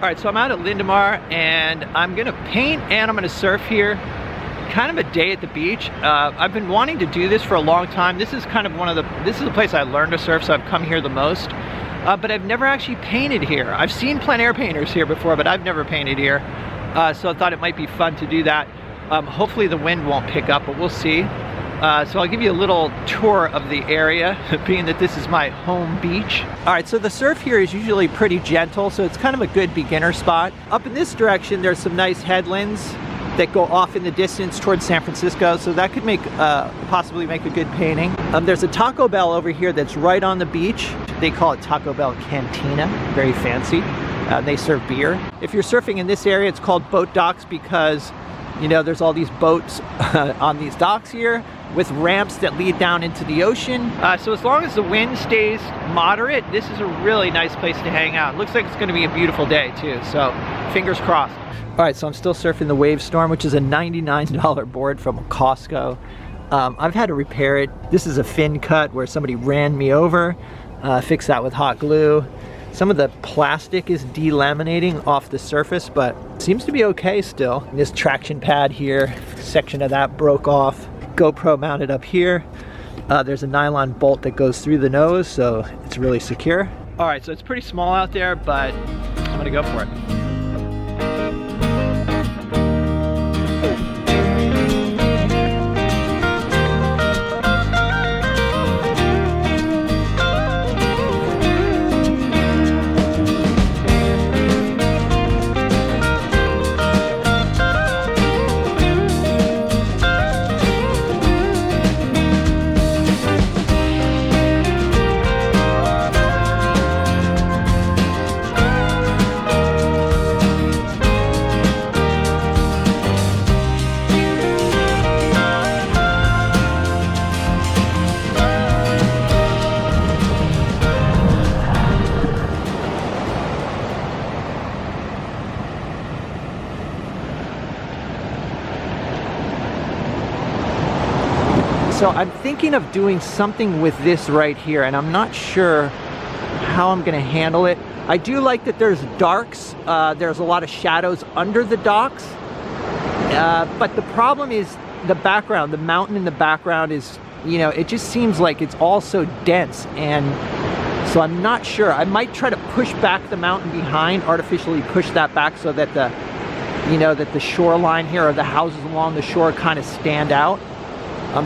All right, so I'm out at Lindemar and I'm gonna paint and I'm gonna surf here. Kind of a day at the beach. I've been wanting to do this for a long time. This is kind of this is the place I learned to surf, so I've come here the most. But I've never actually painted here. I've seen plein air painters here before, but I've never painted here. So I thought it might be fun to do that. Hopefully the wind won't pick up, but we'll see. So I'll give you a little tour of the area, being that this is my home beach. All right, so the surf here is usually pretty gentle, so it's kind of a good beginner spot. Up in this direction, there's some nice headlands that go off in the distance towards San Francisco, so that could make possibly make a good painting. There's a Taco Bell over here that's right on the beach. They call it Taco Bell Cantina, very fancy. They serve beer. If you're surfing in this area, it's called boat docks because, you know, there's all these boats on these docks here with ramps that lead down into the ocean. So as long as the wind stays moderate, this is a really nice place to hang out. It looks like it's gonna be a beautiful day too, so fingers crossed. All right, so I'm still surfing the Wave Storm, which is a $99 board from Costco. I've had to repair it. This is a fin cut where somebody ran me over, fixed that with hot glue. Some of the plastic is delaminating off the surface, but seems to be okay still. And this traction pad here, section of that broke off. GoPro mounted up here. There's a nylon bolt that goes through the nose, so it's really secure. All right, so it's pretty small out there, but I'm gonna go for it. So I'm thinking of doing something with this right here, and I'm not sure how I'm gonna handle it. I do like that there's darks. There's a lot of shadows under the docks. But the problem is the background, the mountain in the background is, you know, it just seems like it's all so dense. And so I'm not sure. I might try to push back the mountain behind, artificially push that back so that the, you know, that the shoreline here or the houses along the shore kind of stand out.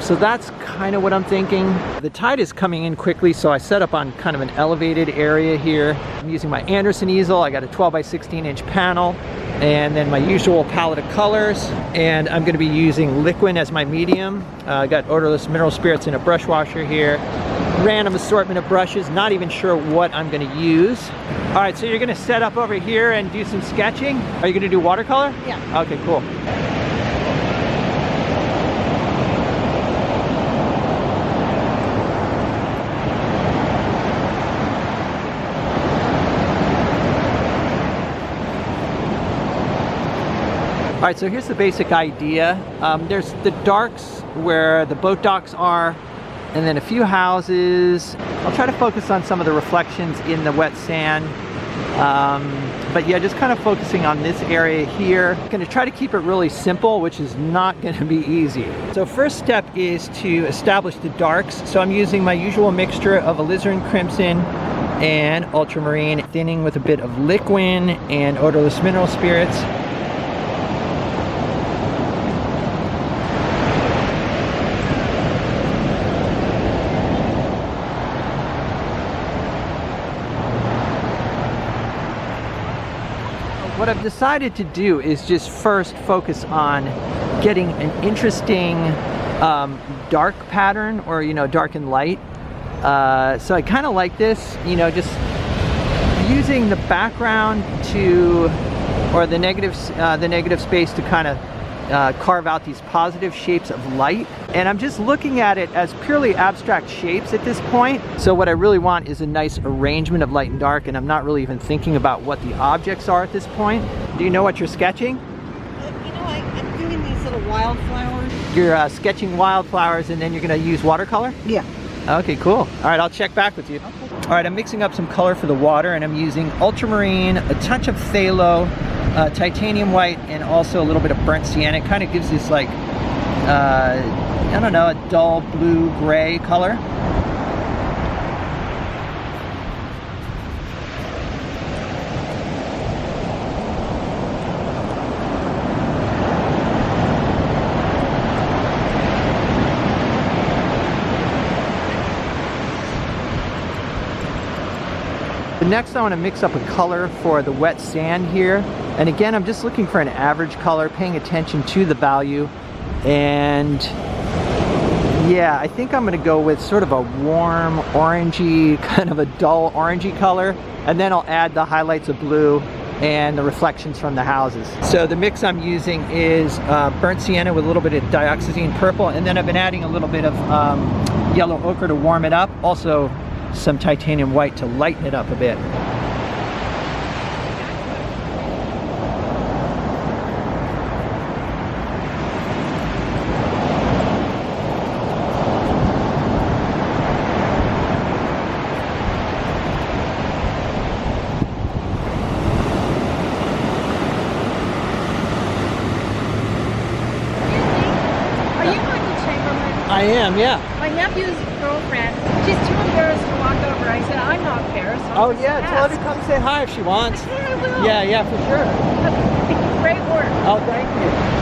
So that's kind of what I'm thinking. The tide is coming in quickly, so I set up on kind of an elevated area here. I'm using my Anderson easel. I got a 12 by 16 inch panel, and then my usual palette of colors. And I'm gonna be using liquid as my medium. I got odorless mineral spirits in a brush washer here. Random assortment of brushes, not even sure what I'm gonna use. All right, so you're gonna set up over here and do some sketching. Are you gonna do watercolor? Yeah. Okay, cool. All right, so here's the basic idea. There's the docks where the boat docks are, and then a few houses. I'll try to focus on some of the reflections in the wet sand. But yeah, just kind of focusing on this area here. I'm gonna try to keep it really simple, which is not gonna be easy. So first step is to establish the darks. So I'm using my usual mixture of alizarin crimson and ultramarine, thinning with a bit of liquid and odorless mineral spirits. What I've decided to do is just first focus on getting an interesting dark pattern, or, you know, dark and light. So I kind of like this, you know, just using the background to, or the negative space to kind of carve out these positive shapes of light. And I'm just looking at it as purely abstract shapes at this point. So what I really want is a nice arrangement of light and dark, and I'm not really even thinking about what the objects are at this point. Do you know what you're sketching? You know, I'm doing these little wildflowers. You're sketching wildflowers, and then you're gonna use watercolor? Yeah. Okay, cool. All right, I'll check back with you. Okay. All right, I'm mixing up some color for the water, and I'm using ultramarine, a touch of phthalo, titanium white, and also a little bit of burnt sienna. It kind of gives this like, I don't know, a dull blue-gray color. Next, I want to mix up a color for the wet sand here. And again, I'm just looking for an average color, paying attention to the value. And yeah, I think I'm going to go with sort of a warm orangey, kind of a dull orangey color. And then I'll add the highlights of blue and the reflections from the houses. So the mix I'm using is burnt sienna with a little bit of dioxazine purple. And then I've been adding a little bit of yellow ochre to warm it up. Also, some titanium white to lighten it up a bit. Are you going to Chamberlain? I am, yeah. My nephew's girlfriend, she's too embarrassed to walk over. I said, I'm not embarrassed. Oh yeah, tell her to come say hi if she wants. Yeah, I will. Yeah, for sure. Great work. Oh, thank you.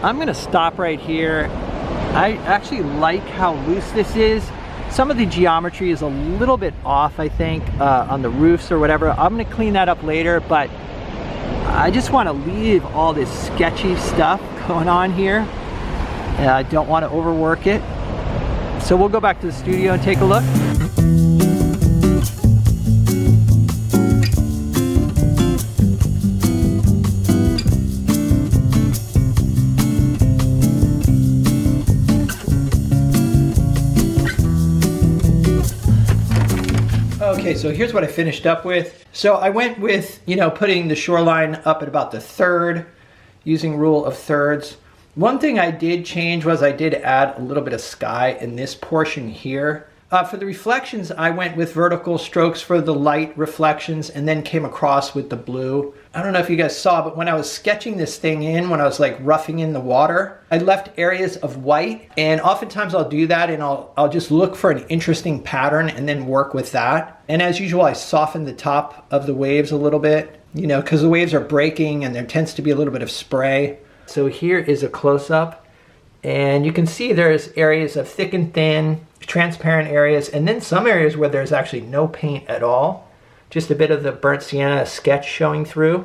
I'm gonna stop right here. I actually like how loose this is. Some of the geometry is a little bit off, I think, on the roofs or whatever. I'm gonna clean that up later, but I just wanna leave all this sketchy stuff going on here. I don't wanna overwork it. So we'll go back to the studio and take a look. Okay, so here's what I finished up with. So I went with, putting the shoreline up at about the third, using rule of thirds. One thing I did change was I did add a little bit of sky in this portion here. For the reflections, I went with vertical strokes for the light reflections and then came across with the blue. I don't know if you guys saw, but when I was sketching this thing in, when I was like roughing in the water, I left areas of white, and oftentimes I'll do that and I'll just look for an interesting pattern and then work with that. And as usual, I soften the top of the waves a little bit, because the waves are breaking and there tends to be a little bit of spray. So here is a close-up, and you can see there's areas of thick and thin, transparent areas, and then some areas where there's actually no paint at all. Just a bit of the burnt sienna sketch showing through.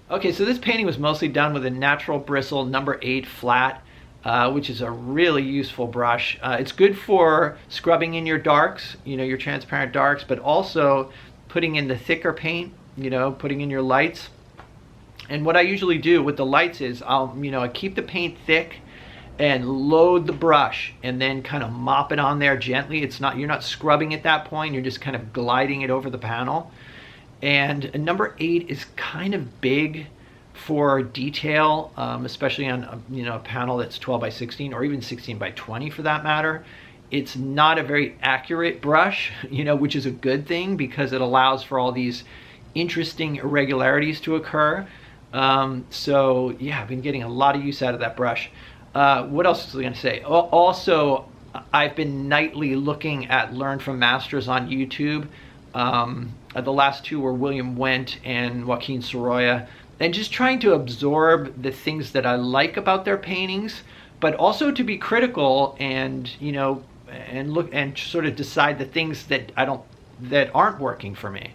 Okay, so this painting was mostly done with a natural bristle number 8 flat, which is a really useful brush. It's good for scrubbing in your darks, your transparent darks, but also putting in the thicker paint, putting in your lights. And what I usually do with the lights is I keep the paint thick and load the brush and then kind of mop it on there gently. You're not scrubbing at that point, you're just kind of gliding it over the panel. And number 8 is kind of big for detail, especially on a panel that's 12 by 16 or even 16 by 20 for that matter. It's not a very accurate brush, you know, which is a good thing because it allows for all these interesting irregularities to occur. So yeah, I've been getting a lot of use out of that brush. What else was I gonna say? Also, I've been nightly looking at Learn from Masters on YouTube. The last two were William Wendt and Joaquin Sorolla, and just trying to absorb the things that I like about their paintings, but also to be critical and, you know, and look and sort of decide the things that that aren't working for me.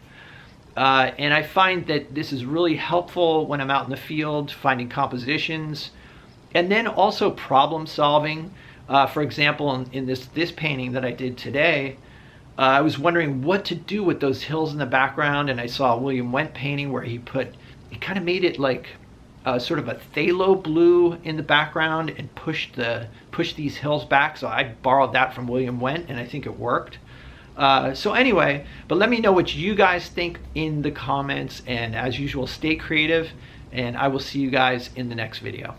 And I find that this is really helpful when I'm out in the field finding compositions, and then also problem solving. For example, in this painting that I did today, I was wondering what to do with those hills in the background, and I saw a William Wendt painting where he kind of made it like sort of a phthalo blue in the background and pushed these hills back. So I borrowed that from William Wendt, and I think it worked. So anyway, but let me know what you guys think in the comments, and as usual, stay creative, and I will see you guys in the next video.